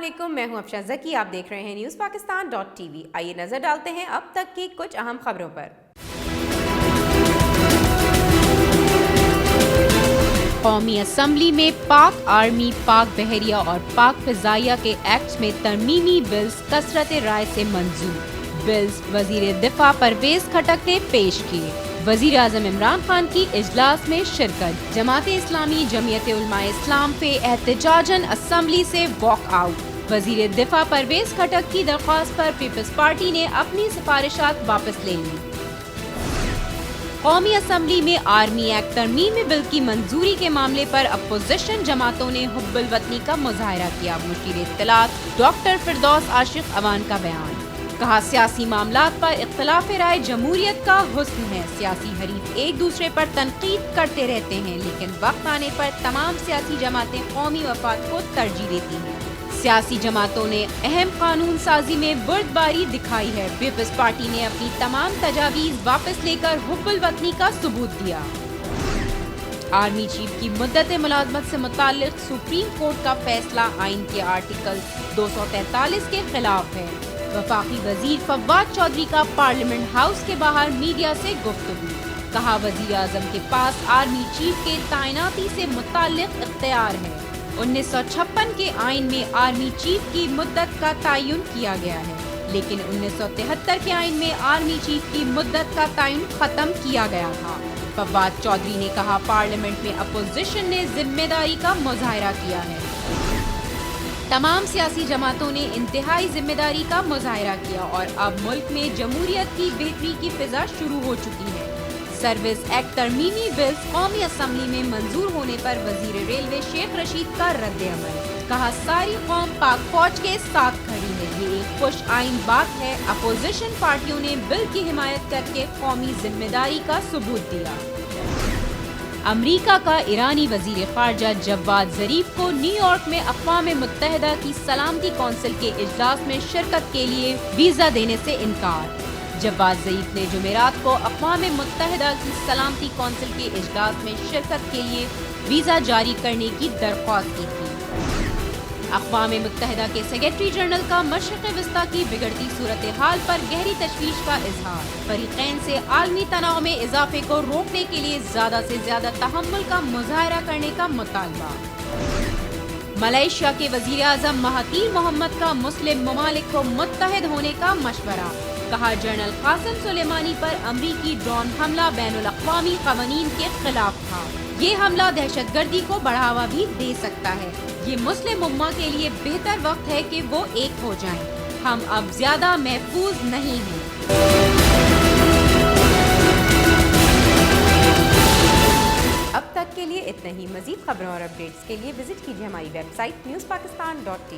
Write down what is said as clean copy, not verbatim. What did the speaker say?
علیکم، میں ہوں افشا زکی، آپ دیکھ رہے ہیں نیوز پاکستان .tv۔ آئیے نظر ڈالتے ہیں اب تک کی کچھ اہم خبروں پر۔ قومی اسمبلی میں پاک آرمی، پاک بحریہ اور پاک فضائیہ کے ایکٹس میں ترمیمی بلز کثرت رائے سے منظور۔ بلز وزیر دفاع پرویز خٹک نے پیش کیے۔ وزیر اعظم عمران خان کی اجلاس میں شرکت۔ جماعت اسلامی، جمعیت علماء اسلام فی احتجاجاً اسمبلی سے واک آؤٹ۔ وزیر دفاع پرویز خٹک کی درخواست پر پیپلز پارٹی نے اپنی سفارشات واپس لے لی۔ قومی اسمبلی میں آرمی ایکٹ ترمیمی بل کی منظوری کے معاملے پر اپوزیشن جماعتوں نے حب الوطنی کا مظاہرہ کیا۔ مشیر اطلاعات ڈاکٹر فردوس عاشق اوان کا بیان۔ کہا، سیاسی معاملات پر اختلاف رائے جمہوریت کا حسن ہے۔ سیاسی حریف ایک دوسرے پر تنقید کرتے رہتے ہیں، لیکن وقت آنے پر تمام سیاسی جماعتیں قومی مفاد کو ترجیح دیتی ہیں۔ سیاسی جماعتوں نے اہم قانون سازی میں بردباری دکھائی ہے۔ پیپلز پارٹی نے اپنی تمام تجاویز واپس لے کر حب الوطنی کا ثبوت دیا۔ آرمی چیف کی مدت ملازمت سے متعلق سپریم کورٹ کا فیصلہ آئین کے آرٹیکل 243 کے خلاف ہے۔ وفاقی وزیر فواد چودھری کا پارلیمنٹ ہاؤس کے باہر میڈیا سے گفتگو۔ کہا، وزیر اعظم کے پاس آرمی چیف کے تعیناتی سے متعلق اختیار ہے۔ 1956 کے آئین میں آرمی چیف کی مدت کا تعین کیا گیا ہے، لیکن 1973 کے آئین میں آرمی چیف کی مدت کا تعین ختم کیا گیا تھا۔ فواد چودھری نے کہا، پارلیمنٹ میں اپوزیشن نے ذمہ داری کا مظاہرہ کیا ہے۔ تمام سیاسی جماعتوں نے انتہائی ذمہ داری کا مظاہرہ کیا اور اب ملک میں جمہوریت کی بہتری کی فضا شروع ہو چکی ہے۔ سروس ایکٹ ترمیمی بلز قومی اسمبلی میں منظور ہونے پر وزیر ریلوے شیخ رشید کا رد عمل۔ کہا، ساری قوم پاک فوج کے ساتھ کھڑی ہے، یہ ایک خوش آئند بات ہے۔ اپوزیشن پارٹیوں نے بل کی حمایت کر کے قومی ذمہ داری کا ثبوت دیا۔ امریکہ کا ایرانی وزیر خارجہ جواد ظریف کو نیو یارک میں اقوام متحدہ کی سلامتی کونسل کے اجلاس میں شرکت کے لیے ویزا دینے سے انکار۔ جواد ظریف نے جمعرات کو اقوام متحدہ کی سلامتی کونسل کے اجلاس میں شرکت کے لیے ویزا جاری کرنے کی درخواست کی تھی۔ اقوام متحدہ کے سیکرٹری جنرل کا مشرق وسطیٰ کی بگڑتی صورتحال پر گہری تشویش کا اظہار۔ فریقین سے عالمی تناؤ میں اضافے کو روکنے کے لیے زیادہ سے زیادہ تحمل کا مظاہرہ کرنے کا مطالبہ۔ ملائیشیا کے وزیر اعظم مہاتیر محمد کا مسلم ممالک کو متحد ہونے کا مشورہ۔ کہا، جنرل قاسم سلیمانی پر امریکی ڈرون حملہ بین الاقوامی قوانین کے خلاف تھا۔ یہ حملہ دہشت گردی کو بڑھاوا بھی دے سکتا ہے۔ یہ مسلم امہ کے لیے بہتر وقت ہے کہ وہ ایک ہو جائیں۔ ہم اب زیادہ محفوظ نہیں ہیں۔ اب تک کے لیے اتنا ہی۔ مزید خبروں اور اپڈیٹس کے لیے وزٹ کیجیے ہماری ویب سائٹ newspakistan.tv۔